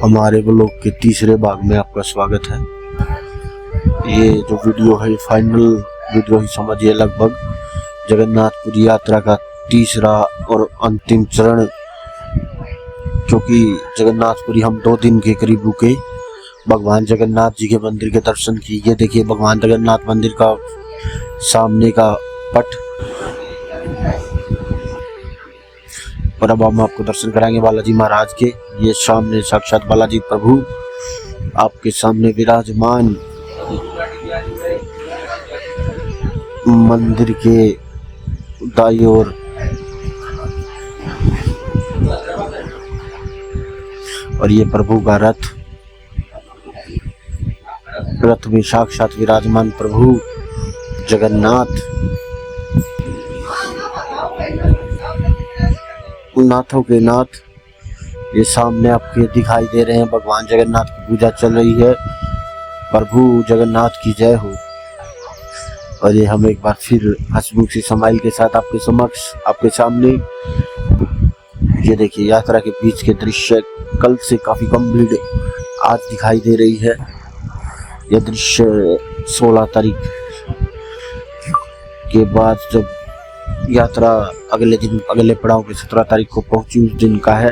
हमारे ब्लॉग के तीसरे भाग में आपका स्वागत है। ये जो वीडियो है फाइनल वीडियो ही समझिए, लगभग जगन्नाथपुरी यात्रा का तीसरा और अंतिम चरण, क्योंकि जगन्नाथपुरी हम 2 दिन के करीब रुके। भगवान जगन्नाथ जी के मंदिर के दर्शन किए। ये देखिए भगवान जगन्नाथ मंदिर का सामने का पट, और अब हम आपको दर्शन कराएंगे बालाजी महाराज के। ये सामने साक्षात बालाजी प्रभु आपके सामने विराजमान मंदिर के दाईं ओर। और ये प्रभु का रथ में साक्षात विराजमान प्रभु जगन्नाथ, नाथों के नाथ। ये सामने आपके दिखाई दे रहे हैं। भगवान जगन्नाथ की पूजा चल रही है। प्रभु जगन्नाथ की जय हो। और ये हम एक बार फिर हंसमुख सी समाइल के साथ आपके समक्ष, आपके सामने, ये देखिए यात्रा के बीच के दृश्य। कल से काफी कम भीड़ आज दिखाई दे रही है। यह दृश्य 16 तारीख के बाद जब यात्रा अगले दिन, अगले पड़ाव के 17 तारीख को पहुंची, उस दिन का है।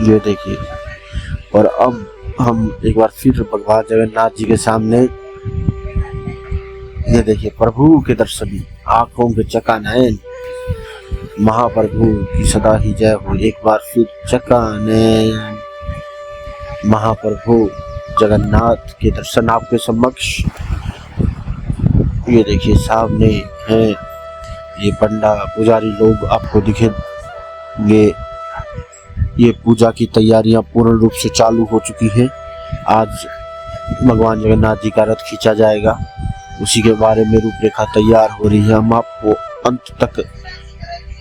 ये देखिए। और अब हम एक बार फिर भगवान जगन्नाथ जी के सामने, ये देखिए प्रभु के दर्शन, आंखों के चकानयन, महाप्रभु की सदा ही जय हो। एक बार फिर चकानयन महाप्रभु जगन्नाथ के दर्शन आपके समक्ष। ये देखिए सामने हैं ये पंडा पुजारी लोग आपको दिखेंगे। ये पूजा की तैयारियां पूर्ण रूप से चालू हो चुकी हैं। आज भगवान जगन्नाथ जी का रथ खींचा जाएगा, उसी के बारे में रूपरेखा तैयार हो रही है। हम आपको अंत तक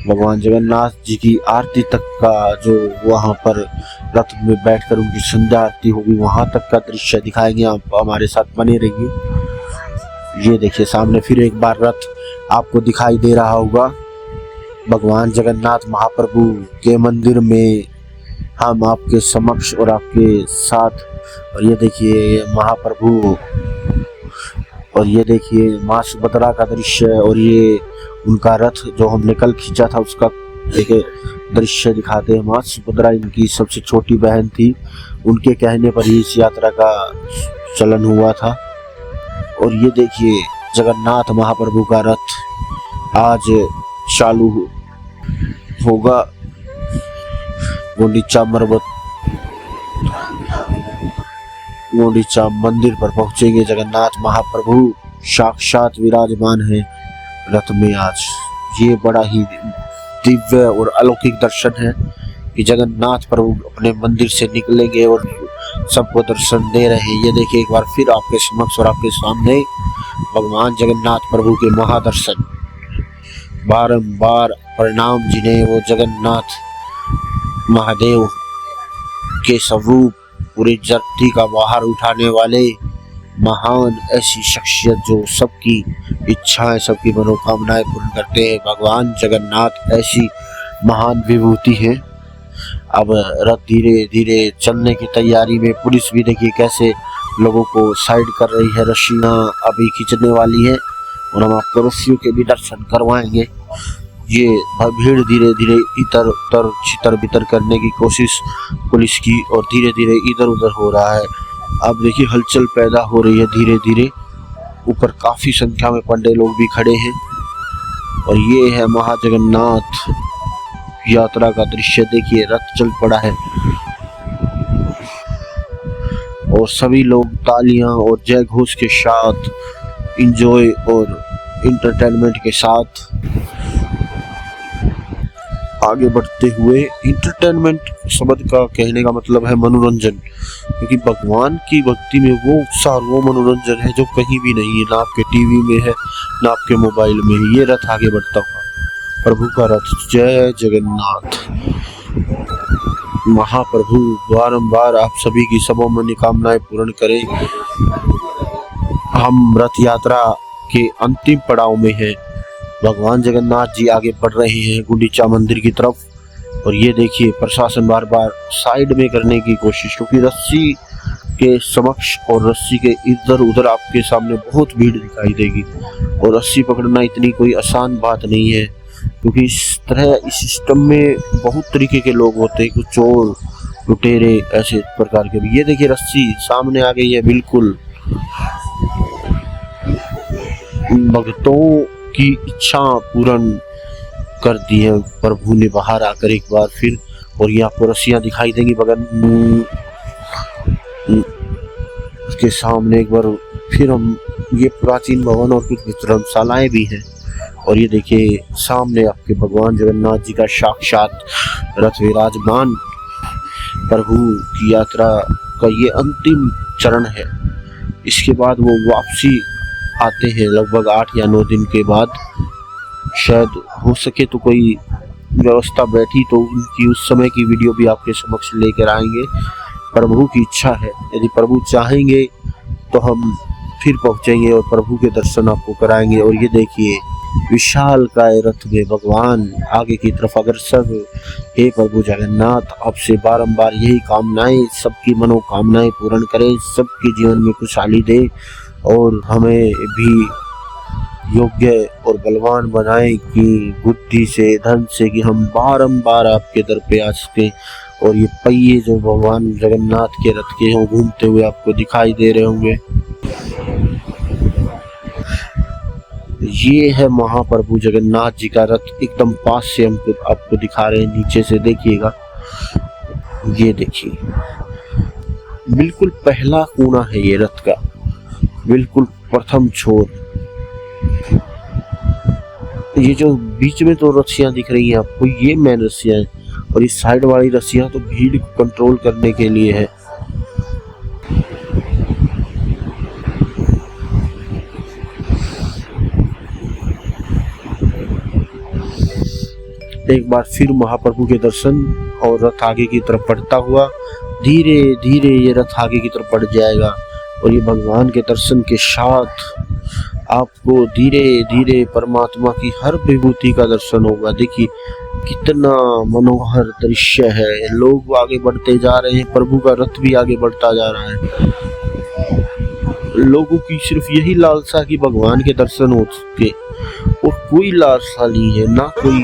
भगवान जगन्नाथ जी की आरती तक का, जो वहां पर रथ में बैठकर उनकी संध्या आरती होगी, वहां तक का दृश्य दिखाएंगे। आप हमारे साथ बने रहिए। ये देखिए सामने फिर एक बार रथ आपको दिखाई दे रहा होगा। भगवान जगन्नाथ महाप्रभु के मंदिर में हम आपके समक्ष और आपके साथ। और ये देखिए महाप्रभु, और ये देखिए माँ सुभद्रा का दृश्य, और ये उनका रथ जो हमने कल खींचा था उसका एक दृश्य दिखाते हैं। माँ सुभद्रा इनकी सबसे छोटी बहन थी, उनके कहने पर ही इस यात्रा का चलन हुआ था। और ये देखिए जगन्नाथ महाप्रभु का रथ आज चालू होगा। गुंडीचा मंदिर पर पहुंचेंगे। जगन्नाथ महाप्रभु साक्षात विराजमान है रथ में आज। ये बड़ा ही दिव्य और अलौकिक दर्शन है कि जगन्नाथ प्रभु अपने मंदिर से निकलेंगे और सबको दर्शन दे रहे हैं। ये देखिए एक बार फिर आपके समक्ष और आपके सामने भगवान जगन्नाथ प्रभु के महादर्शन। बारंबार प्रणाम जिन्हें वो जगन्नाथ महादेव के स्वरूप, पूरी धरती का बाहर उठाने वाले महान ऐसी शख्सियत जो सबकी इच्छाएं, सबकी मनोकामनाएं पूर्ण करते हैं। भगवान जगन्नाथ ऐसी महान विभूति है। अब रथ धीरे धीरे चलने की तैयारी में। पुलिस भी देखिए कैसे लोगों को साइड कर रही है। रस्सियां अभी खींचने वाली है और हम आपको रस्सियों के भी दर्शन करवाएंगे। ये भीड़ धीरे धीरे इधर उधर छितर बितर करने की कोशिश पुलिस की, और धीरे धीरे इधर उधर हो रहा है। अब देखिए हलचल पैदा हो रही है धीरे धीरे। ऊपर काफी संख्या में पंडे लोग भी खड़े हैं। और ये है महाजगन्नाथ यात्रा का दृश्य। देखिए रथ चल पड़ा है और सभी लोग तालियां और जय घोष के साथ, एंजॉय और इंटरटेनमेंट के साथ आगे बढ़ते हुए। इंटरटेनमेंट शब्द का कहने का मतलब है मनोरंजन, क्योंकि भगवान की भक्ति में वो उत्साह, वो मनोरंजन है जो कहीं भी नहीं है, ना आपके टीवी में है, ना आपके मोबाइल में है। ये रथ आगे बढ़ता हुआ प्रभु का रथ। जय जगन्नाथ महाप्रभु बारंबार आप सभी की सब मनोकामनाएं पूर्ण करें। हम रथ यात्रा के अंतिम पड़ाव में हैं। भगवान जगन्नाथ जी आगे बढ़ रहे हैं गुंडीचा मंदिर की तरफ। और ये देखिए प्रशासन बार बार साइड में करने की कोशिश, क्योंकि रस्सी के समक्ष और रस्सी के इधर उधर आपके सामने बहुत भीड़ दिखाई देगी और रस्सी पकड़ना इतनी कोई आसान बात नहीं है, क्योंकि इस तरह इस सिस्टम में बहुत तरीके के लोग होते हैं, कुछ चोर लुटेरे ऐसे प्रकार के भी। ये देखिए रस्सी सामने आ गई है, बिल्कुल भक्तों की इच्छा पूर्ण कर दी है प्रभु ने बाहर आकर एक बार फिर। और ये आपको रस्सियां दिखाई देंगी बगल उसके सामने एक बार फिर। हम ये प्राचीन भवन और कुछ धर्मशालाएं भी हैं। और ये देखिए सामने आपके भगवान जगन्नाथ जी का साक्षात रथ विराजमान। प्रभु की यात्रा का ये अंतिम चरण है, इसके बाद वो वापसी आते हैं लगभग 8 या 9 दिन के बाद। शायद हो सके तो कोई व्यवस्था बैठी तो उनकी उस समय की वीडियो भी आपके समक्ष लेकर आएंगे। प्रभु की इच्छा है, यदि प्रभु चाहेंगे तो हम फिर पहुंचेंगे और प्रभु के दर्शन आपको कराएंगे। और ये देखिए विशाल काय रथ में भगवान आगे की तरफ अग्रसर। हे प्रभु जगन्नाथ, आपसे बारंबार यही कामनाएं, सबकी मनोकामनाएं पूर्ण करें, सबके जीवन में खुशहाली दे और हमें भी योग्य और बलवान बनाए कि बुद्धि से, धन से, कि हम बारंबार आपके दर पे आ सके। और ये पहिए जो भगवान जगन्नाथ के रथ के हों घूमते हुए आपको दिखाई दे रहे होंगे, ये है महाप्रभु जगन्नाथ जी का रथ। एकदम पास से हम आपको दिखा रहे हैं, नीचे से देखिएगा। ये देखिए बिल्कुल पहला कोना है ये रथ का, बिल्कुल प्रथम छोर। ये जो बीच में तो रस्सियां दिख रही हैं आपको, ये मेन रस्सियां हैं, और इस साइड वाली रस्सियां तो भीड़ को कंट्रोल करने के लिए है। एक बार फिर महाप्रभु के दर्शन, और रथ आगे की तरफ बढ़ता हुआ धीरे धीरे ये रथ आगे की तरफ बढ़ जाएगा। और ये भगवान के दर्शन के साथ आपको धीरे धीरे परमात्मा की हर विभूति का दर्शन होगा। देखिए कितना मनोहर दृश्य है। लोग आगे बढ़ते जा रहे हैं, प्रभु का रथ भी आगे बढ़ता जा रहा है। लोगों की सिर्फ यही लालसा कि भगवान के दर्शन हो सके, और कोई लालसा नहीं है, ना कोई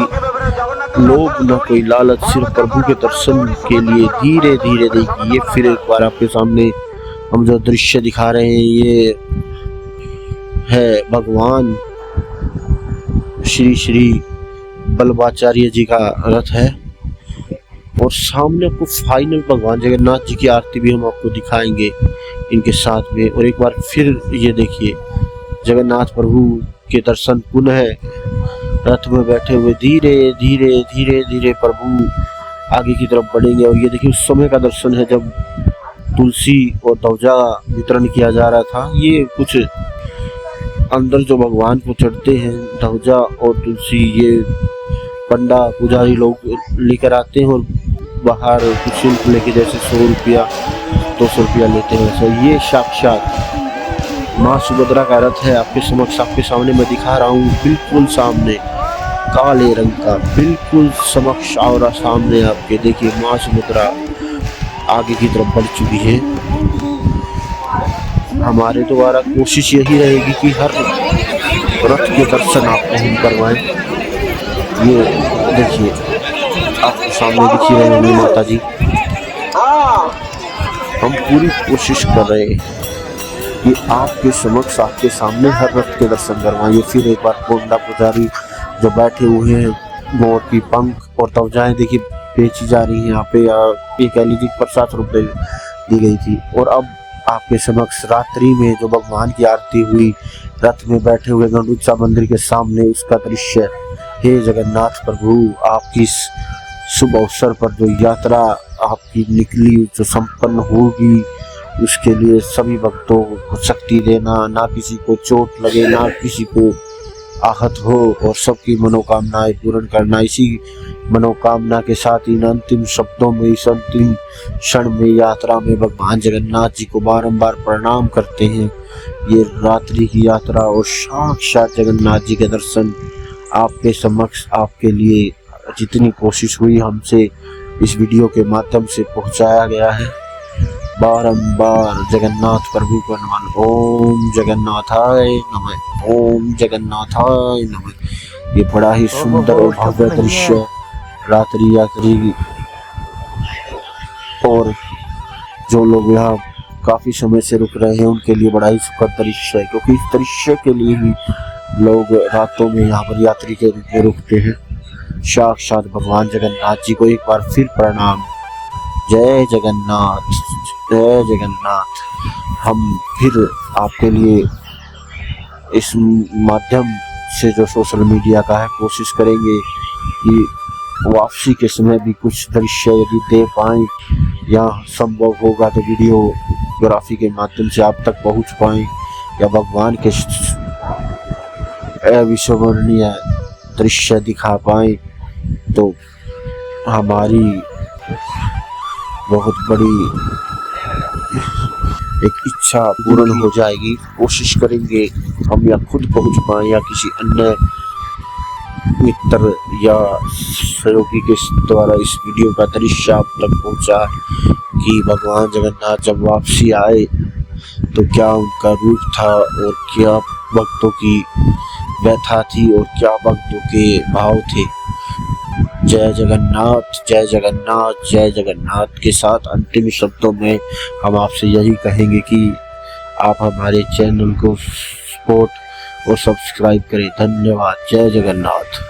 लोभ ना कोई लालच, सिर्फ प्रभु के दर्शन के लिए धीरे धीरे। देखिए फिर एक बार आपके सामने हम जो दृश्य दिखा रहे हैं, ये है भगवान श्री श्री बल्लभाचार्य जी का रथ है। और सामने आपको फाइनल भगवान जगन्नाथ जी की आरती भी हम आपको दिखाएंगे इनके साथ में। और एक बार फिर ये देखिए जगन्नाथ प्रभु के दर्शन पुनः रथ में बैठे हुए धीरे धीरे धीरे धीरे प्रभु आगे की तरफ बढ़ेंगे। और ये देखिए उस समय का दर्शन है जब तुलसी और ध्वजा वितरण किया जा रहा था। ये कुछ अंदर जो भगवान को चढ़ते हैं ध्वजा और तुलसी, ये पंडा पुजारी लोग लेकर आते हैं और बाहर कुछ शुल्क लेके, जैसे 100 रुपया 200 रुपया लेते हैं। वैसे ये साक्षात माँ सुभद्रा का रथ है आपके समक्ष, आपके सामने मैं दिखा रहा हूँ। बिल्कुल सामने काले रंग का, बिल्कुल समक्ष और सामने आपके देखिए माँ सुभद्रा आगे की तरफ बढ़ चुकी है। हमारे द्वारा कोशिश यही रहेगी कि हर रथ के दर्शन आपको हम करवाएं। ये देखिए आपके सामने दिख रहे होंगे माता जी, हम पूरी कोशिश कर रहे हैं कि आपके समक्ष, आपके सामने हर रथ के दर्शन करवाएं। फिर एक बार पंडा पुजारी जो बैठे हुए हैं, मोर की पंख और ध्वजाएं देखिए बेची जा रही हैं यहाँ पे। ये कह लीजिए 50 रुपये दी गई थी। और अब आपके समक्ष रात्रि में जो भगवान की आरती हुई रथ में बैठे हुए गणुचा मंदिर के सामने, उसका दृश्य। हे जगन्नाथ प्रभु, आपकी इस शुभ अवसर पर जो यात्रा आपकी निकली, जो संपन्न होगी, उसके लिए सभी भक्तों को शक्ति देना, ना किसी को चोट लगे, ना किसी को आहत हो, और सबकी मनोकामनाएं पूर्ण करना। इसी मनोकामना के साथ इन अंतिम शब्दों में, इस अंतिम क्षण में, यात्रा में भगवान जगन्नाथ जी को बारंबार प्रणाम करते हैं। ये रात्रि की यात्रा और साक्षात जगन्नाथ जी के दर्शन आपके समक्ष, आपके लिए जितनी कोशिश हुई हमसे इस वीडियो के माध्यम से पहुंचाया गया है। बारंबार जगन्नाथ प्रभु का नमन। ओम जगन्नाथाय नमः, ओम जगन्नाथाय नमः। ये बड़ा ही सुंदर और भव्य दृश्य रात्रि यात्री और जो लोग यहाँ काफी समय से रुक रहे हैं उनके लिए बड़ा ही सुखद दृश्य है, क्योंकि इस दृश्य के लिए ही लोग रातों में यहाँ पर यात्री के रूप में रुकते हैं। साक्षात भगवान जगन्नाथ जी को एक बार फिर प्रणाम। जय जगन्नाथ, जय जगन्नाथ। हम फिर आपके लिए इस माध्यम से जो सोशल मीडिया का है कोशिश करेंगे कि वापसी के समय भी कुछ दृश्य यदि दे पाएं या संभव होगा तो वीडियोग्राफी के माध्यम से आप तक पहुंच पाएं या भगवान के अविस्मरणीय दृश्य दिखा पाएं तो हमारी बहुत बड़ी एक इच्छा पूर्ण हो जाएगी। कोशिश करेंगे हम या खुद पहुंच पाएं या किसी अन्य मित्र या सहयोगी के द्वारा इस वीडियो का दृश्य आप तक पहुंचा कि भगवान जगन्नाथ जब वापसी आए तो क्या उनका रूप था और क्या भक्तों की व्यथा थी और क्या भक्तों के भाव थे। जय जगन्नाथ, जय जगन्नाथ, जय जगन्नाथ के साथ अंतिम शब्दों में हम आपसे यही कहेंगे कि आप हमारे चैनल को सपोर्ट और सब्सक्राइब करें। धन्यवाद। जय जगन्नाथ।